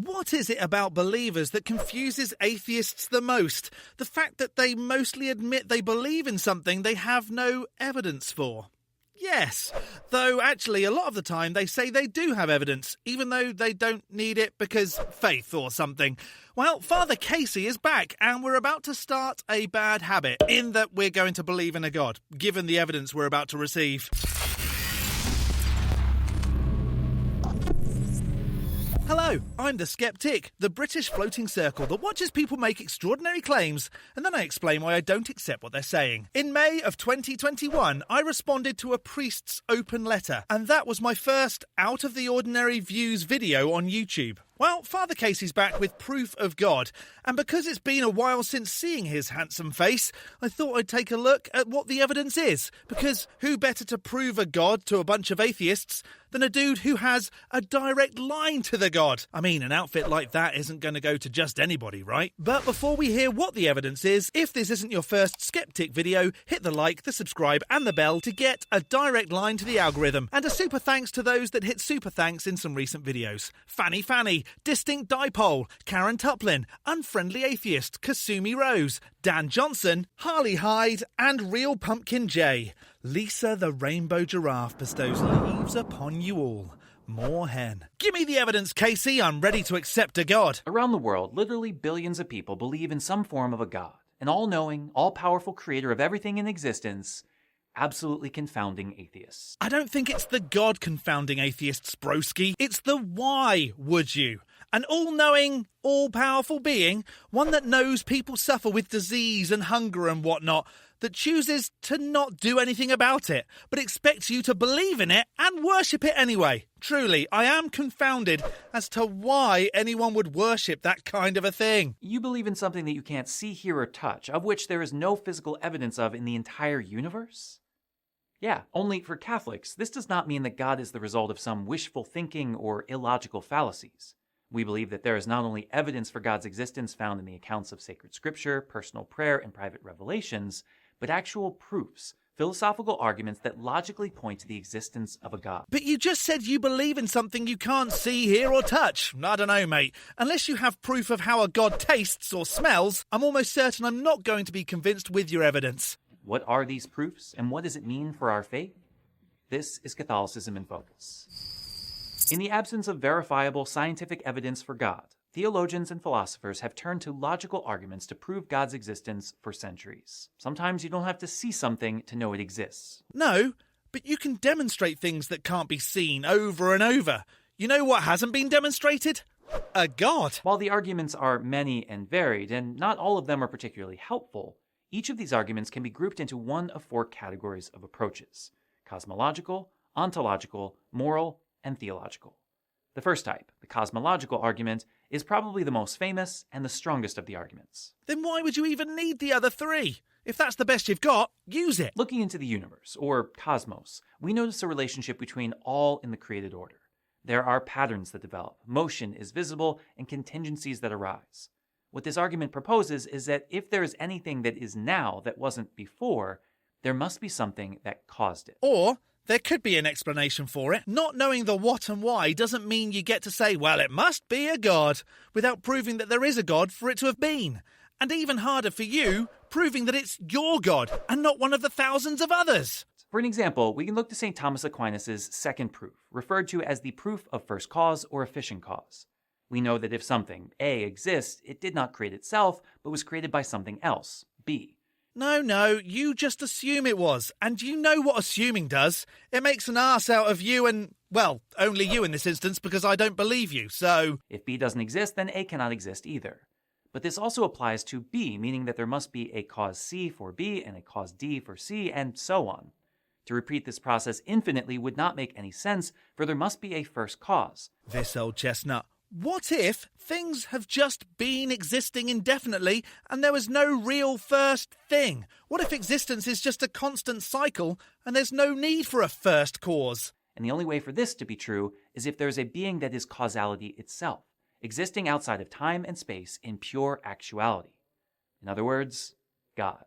What is it about believers that confuses atheists the most? The fact that they mostly admit they believe in something they have no evidence for. Yes, though actually a lot of the time they say they do have evidence, even though they don't need it because faith or something. Well, Father Casey is back, and we're about to start a bad habit, in that we're going to believe in a God, given the evidence we're about to receive. Hello, I'm the Skeptic, the British floating circle that watches people make extraordinary claims, and then I explain why I don't accept what they're saying. In May of 2021, I responded to a priest's open letter, and that was my first out-of-the-ordinary views video on YouTube. Well, Father Casey's back with proof of God, and because it's been a while since seeing his handsome face, I thought I'd take a look at what the evidence is, because who better to prove a God to a bunch of atheists than a dude who has a direct line to the God? I mean, an outfit like that isn't going to go to just anybody, right? But before we hear what the evidence is, if this isn't your first Skeptic video, hit the like, the subscribe and the bell to get a direct line to the algorithm. And a super thanks to those that hit super thanks in some recent videos. Fanny, Distinct Dipole, Karen Tuplin, Unfriendly Atheist, Kasumi Rose, Dan Johnson, Harley Hyde, and Real Pumpkin J. Lisa the Rainbow Giraffe bestows leaves upon you all. More hen. Give me the evidence, Casey. I'm ready to accept a God. Around the world, literally billions of people believe in some form of a God, an all-knowing, all-powerful creator of everything in existence, absolutely confounding atheists. I don't think it's the God confounding atheists, broski. It's the why would you? An all-knowing, all-powerful being, one that knows people suffer with disease and hunger and whatnot, that chooses to not do anything about it, but expects you to believe in it and worship it anyway. Truly, I am confounded as to why anyone would worship that kind of a thing. You believe in something that you can't see, hear, or touch, of which there is no physical evidence of in the entire universe? Yeah, only for Catholics, this does not mean that God is the result of some wishful thinking or illogical fallacies. We believe that there is not only evidence for God's existence found in the accounts of sacred scripture, personal prayer, and private revelations, but actual proofs, philosophical arguments that logically point to the existence of a God. But you just said you believe in something you can't see, hear, or touch. I don't know, mate. Unless you have proof of how a God tastes or smells, I'm almost certain I'm not going to be convinced with your evidence. What are these proofs, and what does it mean for our faith? This is Catholicism in Focus. In the absence of verifiable scientific evidence for God, theologians and philosophers have turned to logical arguments to prove God's existence for centuries. Sometimes you don't have to see something to know it exists. No, but you can demonstrate things that can't be seen over and over. You know what hasn't been demonstrated? A God. While the arguments are many and varied, and not all of them are particularly helpful, each of these arguments can be grouped into one of four categories of approaches: cosmological, ontological, moral, and theological. The first type, the cosmological argument, is probably the most famous and the strongest of the arguments. Then why would you even need the other three? If that's the best you've got, use it. Looking into the universe, or cosmos, we notice a relationship between all in the created order. There are patterns that develop, motion is visible, and contingencies that arise. What this argument proposes is that if there is anything that is now that wasn't before, there must be something that caused it. Or there could be an explanation for it. Not knowing the what and why doesn't mean you get to say, well, it must be a God, without proving that there is a God for it to have been. And even harder for you, proving that it's your God and not one of the thousands of others. For an example, we can look to St. Thomas Aquinas' second proof, referred to as the proof of first cause or efficient cause. We know that if something, A, exists, it did not create itself, but was created by something else, B. No, you just assume it was. And you know what assuming does. It makes an arse out of you and, well, only you in this instance because I don't believe you, so... If B doesn't exist, then A cannot exist either. But this also applies to B, meaning that there must be a cause C for B and a cause D for C, and so on. To repeat this process infinitely would not make any sense, for there must be a first cause. This old chestnut. What if things have just been existing indefinitely and there was no real first thing? What if existence is just a constant cycle and there's no need for a first cause? And the only way for this to be true is if there is a being that is causality itself, existing outside of time and space in pure actuality. In other words, God.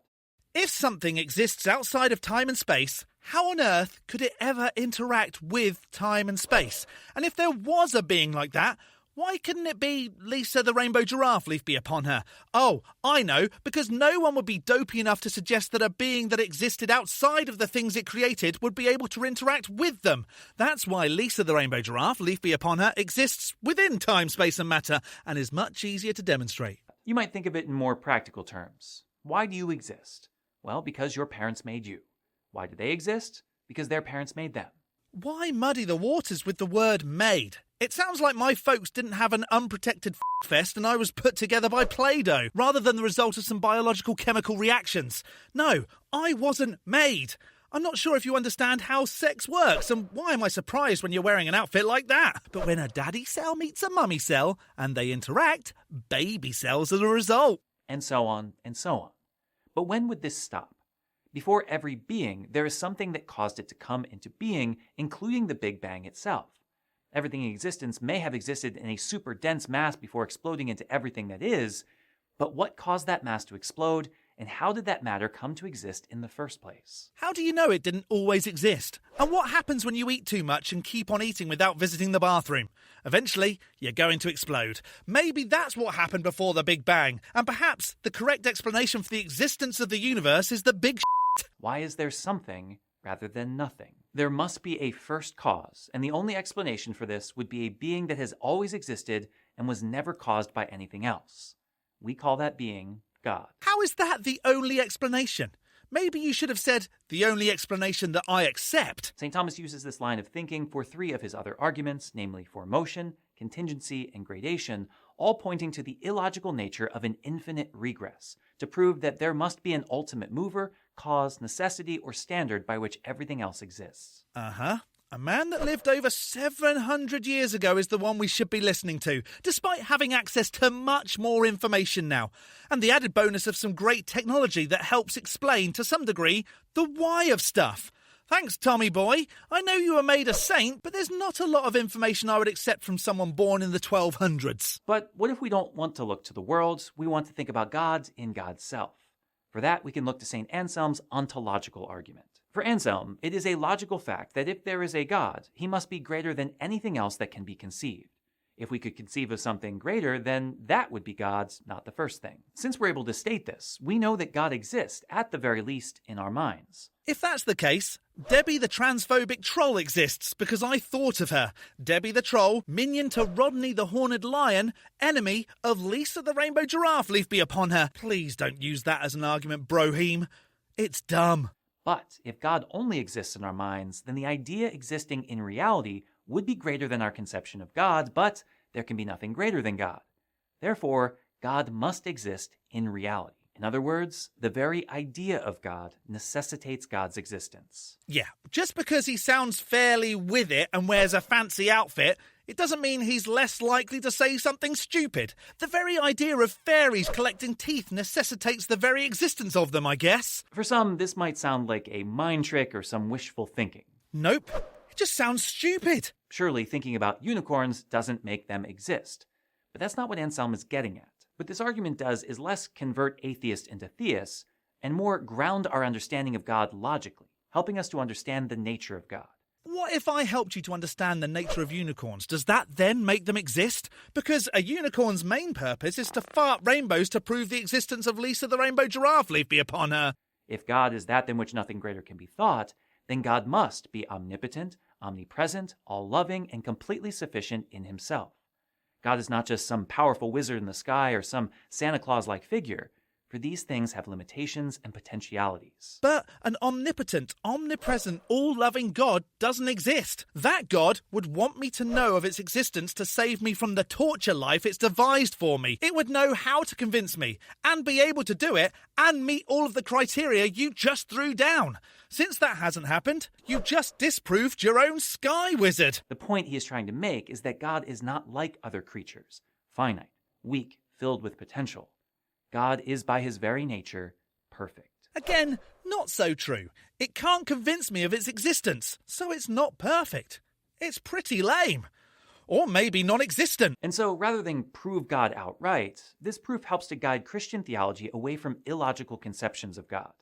If something exists outside of time and space, how on earth could it ever interact with time and space? And if there was a being like that, Why couldn't it be Lisa the rainbow giraffe, leaf be upon her? Oh, I know, because no one would be dopey enough to suggest that a being that existed outside of the things it created would be able to interact with them. That's why Lisa the rainbow giraffe, leaf be upon her, exists within time, space and matter, and is much easier to demonstrate. You might think of it in more practical terms. Why do you exist? Well, because your parents made you. Why do they exist? Because their parents made them. Why muddy the waters with the word made? It sounds like my folks didn't have an unprotected fest and I was put together by Play-Doh, rather than the result of some biological chemical reactions. No, I wasn't made. I'm not sure if you understand how sex works, and why am I surprised when you're wearing an outfit like that? But when a daddy cell meets a mummy cell, and they interact, baby cells are the result. And so on, and so on. But when would this stop? Before every being, there is something that caused it to come into being, including the Big Bang itself. Everything in existence may have existed in a super dense mass before exploding into everything that is, but what caused that mass to explode, and how did that matter come to exist in the first place? How do you know it didn't always exist? And what happens when you eat too much and keep on eating without visiting the bathroom? Eventually, you're going to explode. Maybe that's what happened before the Big Bang, and perhaps the correct explanation for the existence of the universe is the big shit. Why is there something rather than nothing? There must be a first cause, and the only explanation for this would be a being that has always existed and was never caused by anything else. We call that being God. How is that the only explanation? Maybe you should have said, the only explanation that I accept. St. Thomas uses this line of thinking for three of his other arguments, namely for motion, contingency, and gradation, all pointing to the illogical nature of an infinite regress, to prove that there must be an ultimate mover, cause, necessity, or standard by which everything else exists. A man that lived over 700 years ago is the one we should be listening to, despite having access to much more information now, and the added bonus of some great technology that helps explain, to some degree, the why of stuff. Thanks, Tommy boy. I know you were made a saint, but there's not a lot of information I would accept from someone born in the 1200s. But what if we don't want to look to the world? We want to think about God in God's self. For that, we can look to St. Anselm's ontological argument. For Anselm, it is a logical fact that if there is a God, he must be greater than anything else that can be conceived. If we could conceive of something greater, then that would be God's, not the first thing. Since we're able to state this, we know that God exists, at the very least, in our minds. If that's the case, Debbie the transphobic troll exists because I thought of her. Debbie the troll, minion to Rodney the horned lion, enemy of Lisa the rainbow giraffe, leaf be upon her. Please don't use that as an argument, Brohim. It's dumb. But if God only exists in our minds, then the idea existing in reality would be greater than our conception of God, but there can be nothing greater than God. Therefore, God must exist in reality. In other words, the very idea of God necessitates God's existence. Yeah, just because he sounds fairly with it and wears a fancy outfit, it doesn't mean he's less likely to say something stupid. The very idea of fairies collecting teeth necessitates the very existence of them, I guess. For some, this might sound like a mind trick or some wishful thinking. Nope, it just sounds stupid. Surely thinking about unicorns doesn't make them exist. But that's not what Anselm is getting at. What this argument does is less convert atheists into theists and more ground our understanding of God logically, helping us to understand the nature of God. What if I helped you to understand the nature of unicorns? Does that then make them exist? Because a unicorn's main purpose is to fart rainbows to prove the existence of Lisa the rainbow giraffe, leaf be upon her. If God is that than which nothing greater can be thought, then God must be omnipotent, omnipresent, all-loving, and completely sufficient in himself. God is not just some powerful wizard in the sky or some Santa Claus-like figure, for these things have limitations and potentialities. But an omnipotent, omnipresent, all-loving God doesn't exist. That God would want me to know of its existence to save me from the torture life it's devised for me. It would know how to convince me, and be able to do it, and meet all of the criteria you just threw down. Since that hasn't happened, you just disproved your own sky wizard. The point he is trying to make is that God is not like other creatures, finite, weak, filled with potential. God is by his very nature perfect. Again, not so true. It can't convince me of its existence, so it's not perfect. It's pretty lame. Or maybe non-existent. And so, rather than prove God outright, this proof helps to guide Christian theology away from illogical conceptions of God.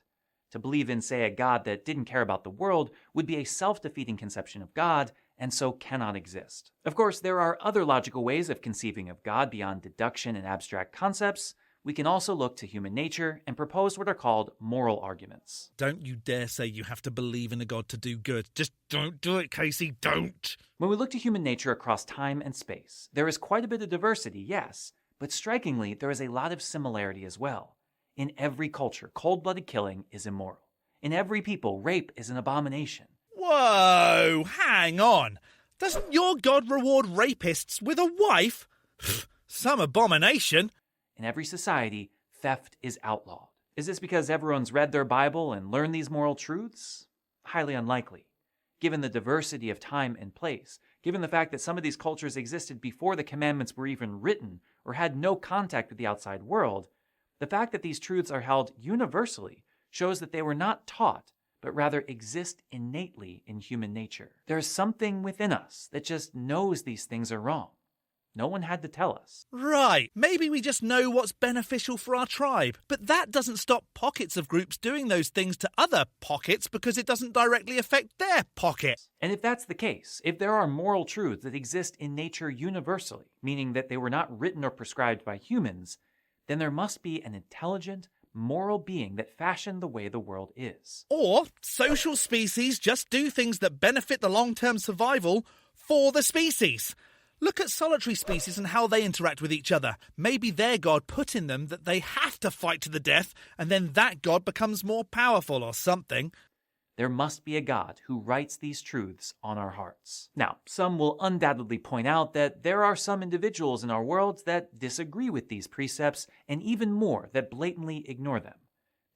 To believe in, say, a God that didn't care about the world would be a self-defeating conception of God and so cannot exist. Of course, there are other logical ways of conceiving of God beyond deduction and abstract concepts. We can also look to human nature and propose what are called moral arguments. Don't you dare say you have to believe in a God to do good. Just don't do it, Casey, don't. When we look to human nature across time and space, there is quite a bit of diversity, yes, but strikingly, there is a lot of similarity as well. In every culture, cold-blooded killing is immoral. In every people, rape is an abomination. Whoa, hang on. Doesn't your God reward rapists with a wife? Some abomination. In every society, theft is outlawed. Is this because everyone's read their Bible and learned these moral truths? Highly unlikely. Given the diversity of time and place, given the fact that some of these cultures existed before the commandments were even written or had no contact with the outside world, the fact that these truths are held universally shows that they were not taught, but rather exist innately in human nature. There is something within us that just knows these things are wrong. No one had to tell us. Right, maybe we just know what's beneficial for our tribe, but that doesn't stop pockets of groups doing those things to other pockets because it doesn't directly affect their pocket. And if that's the case, if there are moral truths that exist in nature universally, meaning that they were not written or prescribed by humans, then there must be an intelligent, moral being that fashioned the way the world is. Or social species just do things that benefit the long-term survival for the species. Look at solitary species and how they interact with each other. Maybe their God put in them that they have to fight to the death, and then that God becomes more powerful or something. There must be a God who writes these truths on our hearts. Now, some will undoubtedly point out that there are some individuals in our world that disagree with these precepts, and even more that blatantly ignore them.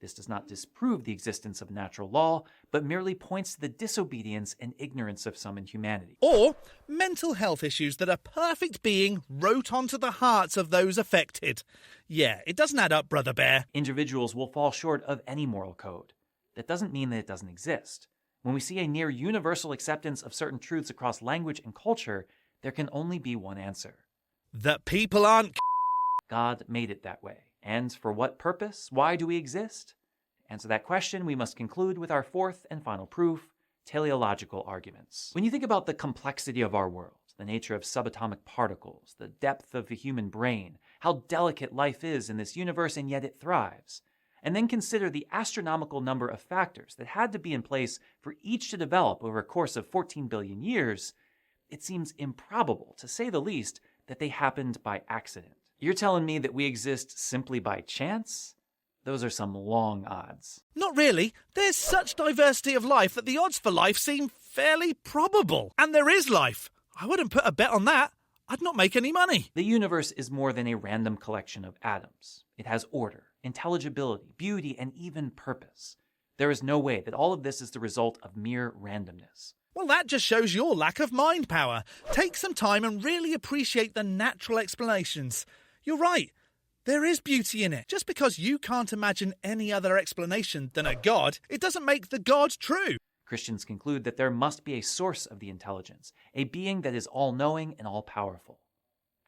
This does not disprove the existence of natural law, but merely points to the disobedience and ignorance of some in humanity. Or mental health issues that a perfect being wrote onto the hearts of those affected. Yeah, it doesn't add up, Brother Bear. Individuals will fall short of any moral code. That doesn't mean that it doesn't exist. When we see a near universal acceptance of certain truths across language and culture, there can only be one answer. That people aren't... God made it that way. And for what purpose? Why do we exist? To answer that question, we must conclude with our fourth and final proof, teleological arguments. When you think about the complexity of our world, the nature of subatomic particles, the depth of the human brain, how delicate life is in this universe and yet it thrives, and then consider the astronomical number of factors that had to be in place for each to develop over a course of 14 billion years, it seems improbable, to say the least, that they happened by accident. You're telling me that we exist simply by chance? Those are some long odds. Not really. There's such diversity of life that the odds for life seem fairly probable. And there is life. I wouldn't put a bet on that. I'd not make any money. The universe is more than a random collection of atoms. It has order, intelligibility, beauty, and even purpose. There is no way that all of this is the result of mere randomness. Well, that just shows your lack of mind power. Take some time and really appreciate the natural explanations. You're right. There is beauty in it. Just because you can't imagine any other explanation than a God, it doesn't make the God true. Christians conclude that there must be a source of the intelligence, a being that is all-knowing and all-powerful.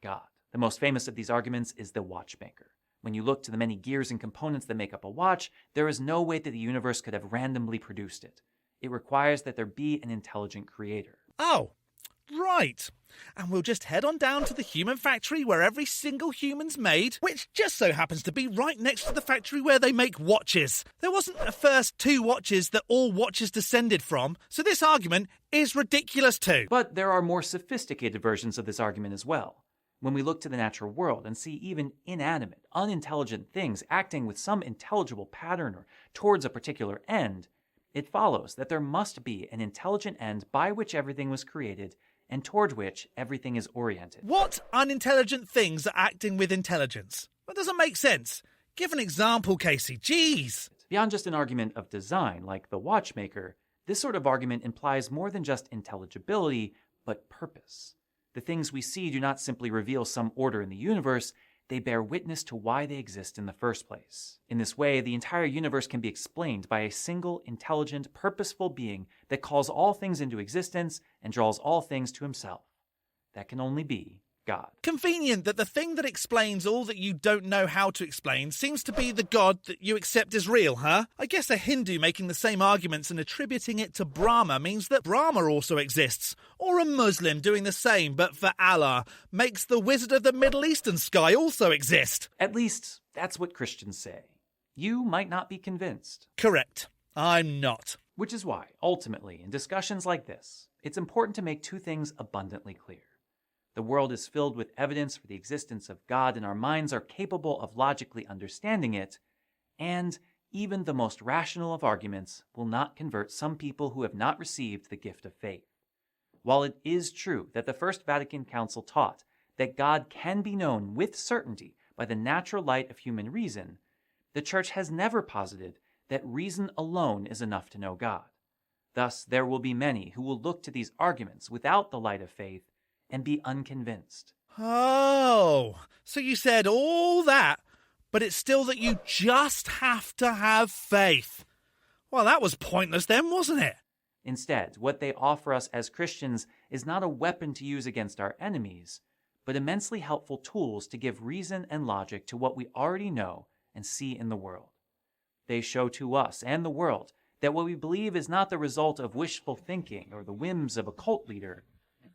God. The most famous of these arguments is the watchmaker. When you look to the many gears and components that make up a watch, there is no way that the universe could have randomly produced it. It requires that there be an intelligent creator. Oh, right. And we'll just head on down to the human factory where every single human's made, which just so happens to be right next to the factory where they make watches. There wasn't a first two watches that all watches descended from, so this argument is ridiculous too. But there are more sophisticated versions of this argument as well. When we look to the natural world and see even inanimate, unintelligent things acting with some intelligible pattern or towards a particular end, it follows that there must be an intelligent end by which everything was created and toward which everything is oriented. What unintelligent things are acting with intelligence? That doesn't make sense. Give an example, Casey. Jeez. Beyond just an argument of design, like the watchmaker, this sort of argument implies more than just intelligibility, but purpose. The things we see do not simply reveal some order in the universe, they bear witness to why they exist in the first place. In this way, the entire universe can be explained by a single, intelligent, purposeful being that calls all things into existence and draws all things to himself. That can only be God. Convenient that the thing that explains all that you don't know how to explain seems to be the God that you accept is real, huh? I guess a Hindu making the same arguments and attributing it to Brahma means that Brahma also exists. Or a Muslim doing the same, but for Allah, makes the Wizard of the Middle Eastern sky also exist. At least, that's what Christians say. You might not be convinced. Correct. I'm not. Which is why, ultimately, in discussions like this, it's important to make two things abundantly clear. The world is filled with evidence for the existence of God, and our minds are capable of logically understanding it, and even the most rational of arguments will not convert some people who have not received the gift of faith. While it is true that the First Vatican Council taught that God can be known with certainty by the natural light of human reason, the Church has never posited that reason alone is enough to know God. Thus, there will be many who will look to these arguments without the light of faith and be unconvinced. Oh, so you said all that, but it's still that you just have to have faith. Well, that was pointless then, wasn't it? Instead, what they offer us as Christians is not a weapon to use against our enemies, but immensely helpful tools to give reason and logic to what we already know and see in the world. They show to us and the world that what we believe is not the result of wishful thinking or the whims of a cult leader,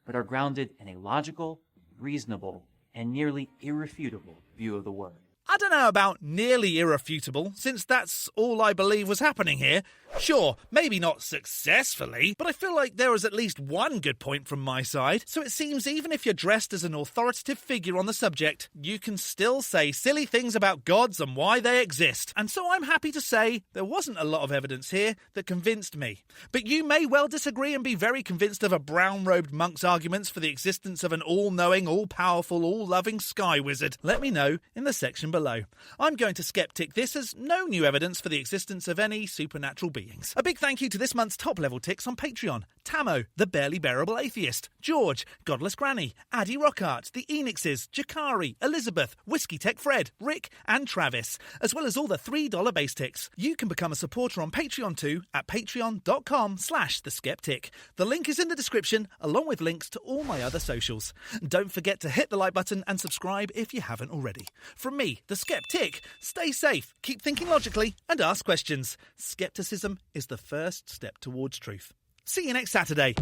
but are grounded in a logical, reasonable, and nearly irrefutable view of the world. I don't know about nearly irrefutable, since that's all I believe was happening here. Sure, maybe not successfully, but I feel like there was at least one good point from my side. So it seems even if you're dressed as an authoritative figure on the subject, you can still say silly things about gods and why they exist. And so I'm happy to say there wasn't a lot of evidence here that convinced me. But you may well disagree and be very convinced of a brown-robed monk's arguments for the existence of an all-knowing, all-powerful, all-loving sky wizard. Let me know in the section below. I'm going to skeptic this as no new evidence for the existence of any supernatural beings. A big thank you to this month's top-level ticks on Patreon. Tamo, the Barely Bearable Atheist, George, Godless Granny, Addy Rockart, the Enixes, Jakari, Elizabeth, Whiskey Tech Fred, Rick and Travis, as well as all the $3 base ticks. You can become a supporter on Patreon too at patreon.com/theskeptic. The link is in the description, along with links to all my other socials. Don't forget to hit the like button and subscribe if you haven't already. From me, the Skeptic, stay safe, keep thinking logically, and ask questions. Skepticism is the first step towards truth. See you next Saturday.